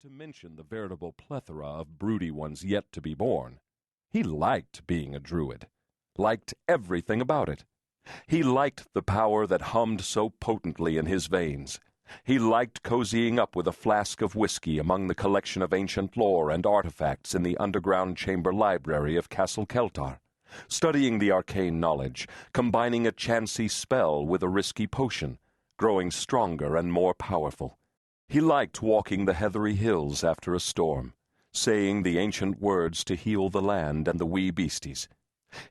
to mention the veritable plethora of broody ones yet to be born. He liked being a druid, liked everything about it. He liked the power that hummed so potently in his veins. He liked cozying up with a flask of whiskey among the collection of ancient lore and artifacts in the underground chamber library of Castle Keltar, studying the arcane knowledge, combining a chancy spell with a risky potion, growing stronger and more powerful. He liked walking the heathery hills after a storm, saying the ancient words to heal the land and the wee beasties.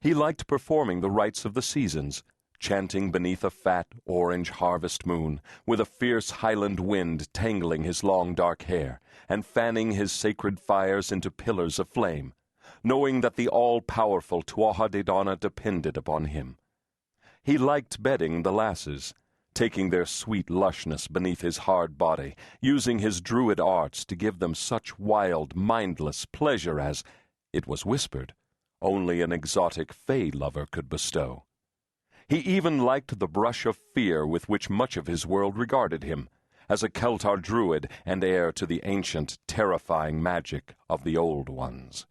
He liked performing the rites of the seasons, chanting beneath a fat orange harvest moon, with a fierce highland wind tangling his long dark hair and fanning his sacred fires into pillars of flame, knowing that the all-powerful Tuatha De Danann depended upon him. He liked bedding the lasses, taking their sweet lushness beneath his hard body, using his druid arts to give them such wild, mindless pleasure as, it was whispered, only an exotic fey lover could bestow. He even liked the brush of fear with which much of his world regarded him, as a Keltar druid and heir to the ancient, terrifying magic of the Old Ones.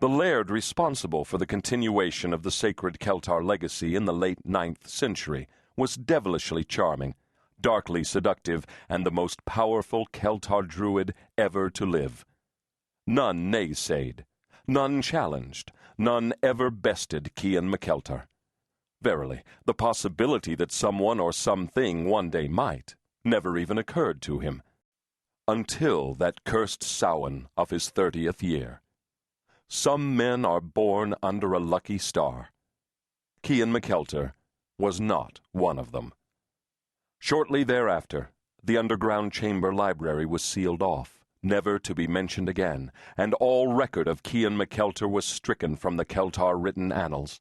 The laird responsible for the continuation of the sacred Keltar legacy in the late 9th century was devilishly charming, darkly seductive, and the most powerful Keltar druid ever to live. None naysayed, none challenged, none ever bested Cian McKeltar. Verily, the possibility that someone or something one day might never even occurred to him, until that cursed Samhain of his 30th year. Some men are born under a lucky star. Cian McKeltar was not one of them. Shortly thereafter, the underground chamber library was sealed off, never to be mentioned again, and all record of Cian McKeltar was stricken from the Keltar written annals.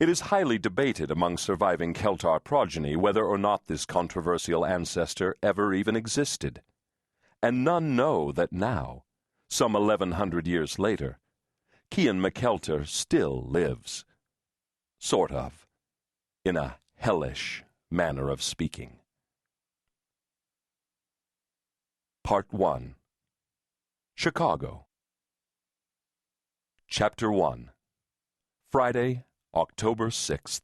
It is highly debated among surviving Keltar progeny whether or not this controversial ancestor ever even existed. And none know that now, some 1,100 years later, Cian McKeltar still lives. Sort of. In a hellish manner of speaking. Part 1. Chicago. Chapter 1. Friday, October 6th.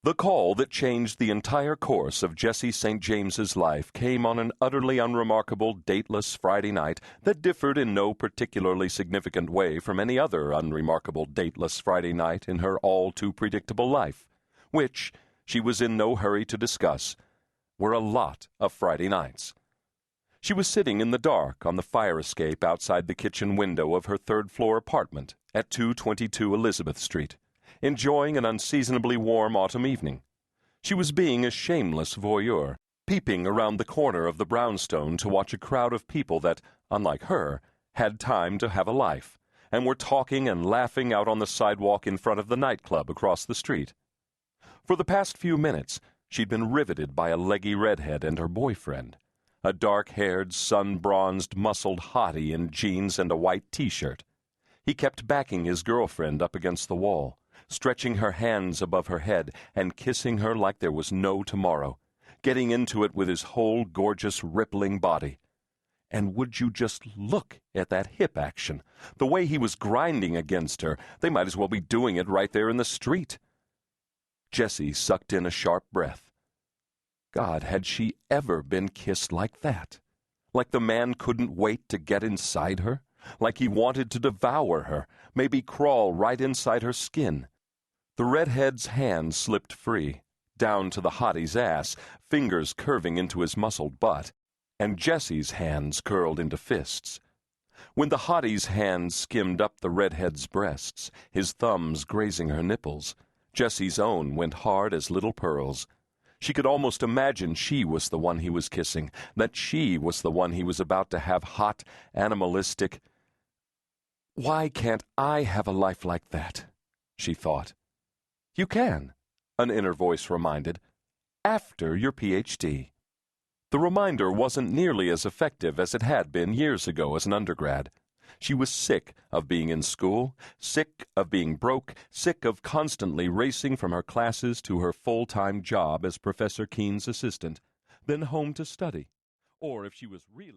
The call that changed the entire course of Jessi St. James's life came on an utterly unremarkable, dateless Friday night that differed in no particularly significant way from any other unremarkable, dateless Friday night in her all-too-predictable life, which, she was in no hurry to discuss, were a lot of Friday nights. She was sitting in the dark on the fire escape outside the kitchen window of her third-floor apartment at 222 Elizabeth Street, enjoying an unseasonably warm autumn evening. She was being a shameless voyeur, peeping around the corner of the brownstone to watch a crowd of people that, unlike her, had time to have a life, and were talking and laughing out on the sidewalk in front of the nightclub across the street. For the past few minutes, she'd been riveted by a leggy redhead and her boyfriend, a dark-haired, sun-bronzed, muscled hottie in jeans and a white T-shirt. He kept backing his girlfriend up against the wall, stretching her hands above her head and kissing her like there was no tomorrow, getting into it with his whole gorgeous, rippling body. And would you just look at that hip action, the way he was grinding against her. They might as well be doing it right there in the street. Jessi sucked in a sharp breath. God, had she ever been kissed like that? Like the man couldn't wait to get inside her? Like he wanted to devour her, maybe crawl right inside her skin? The redhead's hand slipped free, down to the hottie's ass, fingers curving into his muscled butt, and Jessi's hands curled into fists. When the hottie's hand skimmed up the redhead's breasts, his thumbs grazing her nipples, Jessi's own went hard as little pearls. She could almost imagine she was the one he was kissing, that she was the one he was about to have hot, animalistic. Why can't I have a life like that? She thought. You can, an inner voice reminded, after your Ph.D. The reminder wasn't nearly as effective as it had been years ago as an undergrad. She was sick of being in school, sick of being broke, sick of constantly racing from her classes to her full-time job as Professor Keene's assistant, then home to study. Or if she was really